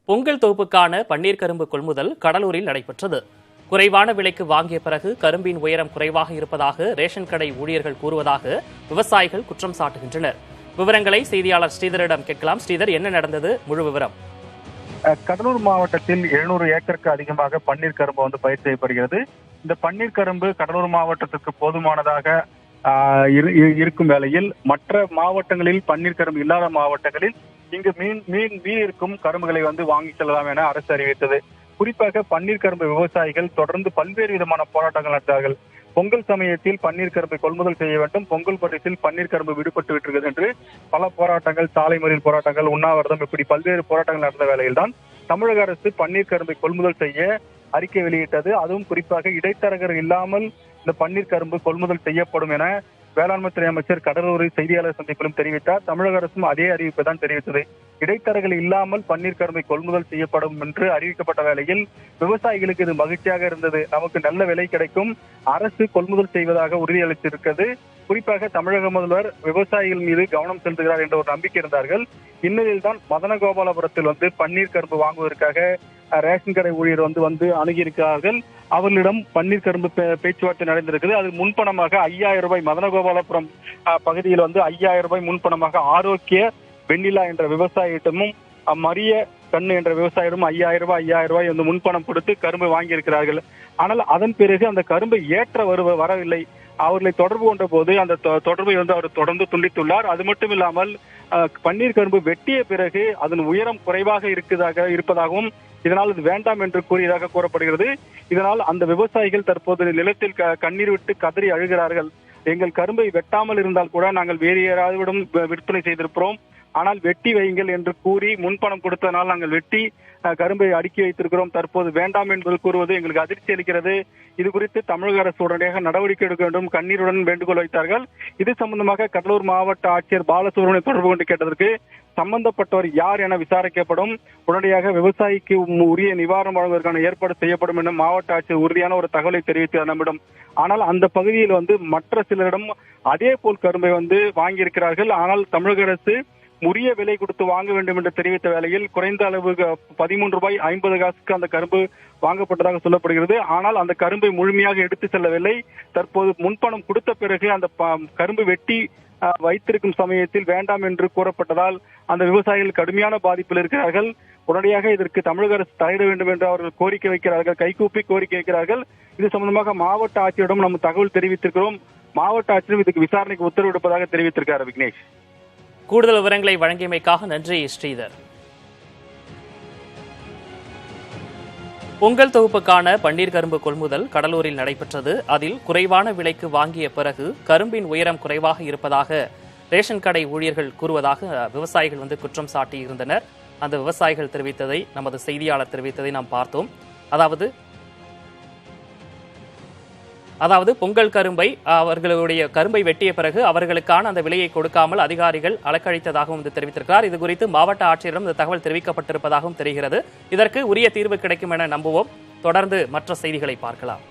பொங்கல் தொகுப்புக்கான பன்னீர் கரும்பு கொள்முதல் கடலூரில் நடைபெற்றது. குறைவான விலைக்கு வாங்கிய பிறகு கரும்பின் உயரம் குறைவாக இருப்பதாக ரேஷன் கடை ஊழியர்கள் கூறுவதாக விவசாயிகள் குற்றம் சாட்டுகின்றனர். விவரங்களை செய்தியாளர் ஸ்ரீதரிடம் கேட்கலாம். ஸ்ரீதர், என்ன நடந்தது? முழு விவரம். கடலூர் மாவட்டத்தில் 700 ஏக்கருக்கு அதிகமாக பன்னீர் கரும்பு பயிர் செய்யப்படுகிறது. இந்த பன்னீர் கரும்பு கடலூர் மாவட்டத்திற்கு போதுமானதாக இருக்கும் வேளையில் மற்ற மாவட்டங்களில் பன்னீர் கரும்பு இல்லாத மாவட்டங்களில் இங்கு மீன் இருக்கும் கரும்புகளை வாங்கி செல்லலாம் என அரசு அறிவித்தது. குறிப்பாக பன்னீர் கரும்பு விவசாயிகள் தொடர்ந்து பல்வேறு விதமான போராட்டங்கள் நடத்தார்கள். பொங்கல் சமயத்தில் பன்னீர் கரும்பை கொள்முதல் செய்ய வேண்டும், பொங்கல் பரிசில் பன்னீர் கரும்பு விடுபட்டு விட்டிருக்கிறது என்று பல போராட்டங்கள், சாலை மறியல் போராட்டங்கள், உண்ணாவிரதம், இப்படி பல்வேறு போராட்டங்கள் நடந்த வேளையில்தான் தமிழக அரசு பன்னீர் கரும்பை கொள்முதல் செய்ய அறிக்கை வெளியிட்டது. அதுவும் குறிப்பாக இடைத்தரகர் இல்லாமல் இந்த பன்னீர் கரும்பு கொள்முதல் செய்யப்படும் என வேளாண்மை துறை அமைச்சர் கடலூரில் செய்தியாளர் சந்திப்பிலும் தெரிவித்தார். தமிழக அரசும் அதே அறிவிப்பை தான் தெரிவித்தது. இடைத்தரகர்கள் இல்லாமல் பன்னீர் கரும்பை கொள்முதல் செய்யப்படும் என்று அறிவிக்கப்பட்ட வேளையில் விவசாயிகளுக்கு இது மகிழ்ச்சியாக இருந்தது. நமக்கு நல்ல விலை கிடைக்கும், அரசு கொள்முதல் செய்வதாக உறுதியளித்திருக்கிறது. குறிப்பாக தமிழக முதல்வர் விவசாயிகள் மீது கவனம் செலுத்துகிறார் என்ற ஒரு நம்பிக்கை இருந்தார்கள். இந்நிலையில் தான் மதனகோபாலபுரத்தில் பன்னீர் கரும்பு வாங்குவதற்காக ரேஷன் கடை ஊழியர் அணுகியிருக்கிறார்கள். அவர்களிடம் பன்னீர் கரும்பு பேச்சுவார்த்தை நடந்திருக்கிறது. அது முன்பணமாக 5000 ரூபாய், மதனகோபாலபுரம் பகுதியில் 5000 ரூபாய் முன்பணமாக ஆரோக்கிய வெண்ணிலா என்ற விவசாயியிடமும் மரிய கண்ணு என்ற விவசாயிடம் 5000 ரூபாய் முன்பணம் கொடுத்து கரும்பு வாங்கியிருக்கிறார்கள். ஆனால் அதன் பிறகு அந்த கரும்பை ஏற்ற வரவில்லை. அவர்களை தொடர்பு கொண்ட போது அந்த தொடர்பை அவர் தொடர்ந்து துண்டித்துள்ளார். அது மட்டும் இல்லாமல் பன்னீர் கரும்பு வெட்டிய பிறகு அதன் உயரம் குறைவாக இருப்பதாகவும் இதனால் இது வேண்டாம் என்று கூறியதாக கூறப்படுகிறது. இதனால் அந்த விவசாயிகள் தற்போது நிலத்தில் கண்ணீர் விட்டு கதறி அழுகிறார்கள். எங்கள் கரும்பை வெட்டாமல் இருந்தால் கூட நாங்கள் வேறு யாராவது விற்பனை செய்திருக்கிறோம், ஆனால் வெட்டி வையுங்கள் என்று கூறி முன்பணம் கொடுத்ததனால் நாங்கள் வெட்டி கரும்பை அடுக்கி வைத்திருக்கிறோம், தற்போது வேண்டாம் என்பது கூறுவது எங்களுக்கு அதிர்ச்சி அளிக்கிறது. இது குறித்து தமிழக அரசு உடனடியாக நடவடிக்கை எடுக்க வேண்டும், கண்ணீருடன் வேண்டுகோள் வைத்தார்கள். இது சம்பந்தமாக கடலூர் மாவட்ட ஆட்சியர் பாலசுப்ரமணியம் தொடர்பு கொண்டு கேட்டதற்கு சம்பந்தப்பட்டவர் யார் என விசாரிக்கப்படும், உடனடியாக விவசாயிக்கு உரிய நிவாரணம் வழங்குவதற்கான ஏற்பாடு செய்யப்படும் என மாவட்ட ஆட்சியர் உறுதியான ஒரு தகவலை தெரிவித்தார் நம்மிடம். ஆனால் அந்த பகுதியில் மற்ற சிலரிடம் அதே போல் கரும்பை வாங்கியிருக்கிறார்கள். ஆனால் தமிழக அரசு உரிய விலை கொடுத்து வாங்க வேண்டும் என்று தெரிவித்த வேளையில் குறைந்த அளவு 13 ரூபாய் 50 காசுக்கு அந்த கரும்பு வாங்கப்பட்டதாக சொல்லப்படுகிறது. ஆனால் அந்த கரும்பை முழுமையாக எடுத்து செல்லவில்லை. தற்போது முன்பணம் கொடுத்த பிறகு அந்த கரும்பு வெட்டி வைத்திருக்கும் சமயத்தில் வேண்டாம் என்று கூறப்பட்டதால் அந்த விவசாயிகள் கடுமையான பாதிப்பில் இருக்கிறார்கள். உடனடியாக இதற்கு தமிழக அரசு தலையிட வேண்டும் என்று அவர்கள் கோரிக்கை வைக்கிறார்கள், கைகூப்பி கோரிக்கை வைக்கிறார்கள். இது சம்பந்தமாக மாவட்ட ஆட்சியரிடம் நம்ம தகவல் தெரிவித்திருக்கிறோம். மாவட்ட ஆட்சியரும் இதுக்கு விசாரணைக்கு உத்தரவிடுப்பதாக தெரிவித்திருக்கிறார். விக்னேஷ், கூடுதல் விவரங்களை வழங்கியமைக்காக நன்றி ஸ்ரீதர். பொங்கல் தொகுப்புக்கான பன்னீர் கரும்பு கொள்முதல் கடலூரில் நடைபெற்றது. அதில் குறைவான விலைக்கு வாங்கிய பிறகு கரும்பின் உயரம் குறைவாக இருப்பதாக ரேஷன் கடை ஊழியர்கள் கூறுவதாக விவசாயிகள் குற்றம் சாட்டியிருந்தனர். அந்த விவசாயிகள் தெரிவித்ததை, நமது செய்தியாளர் தெரிவித்ததை நாம் பார்த்தோம். அதாவது பொங்கல் கரும்பை, அவர்களுடைய கரும்பை வெட்டிய பிறகு அவர்களுக்கான அந்த விலையை கொடுக்காமல் அதிகாரிகள் அலக்கழித்ததாகவும் தெரிவித்திருக்கிறார். இது குறித்து மாவட்ட ஆட்சியரிடம் இந்த தகவல் தெரிவிக்கப்பட்டிருப்பதாகவும் தெரிகிறது. இதற்கு உரிய தீர்வு கிடைக்கும் என நம்புவோம். தொடர்ந்து மற்ற செய்திகளை பார்க்கலாம்.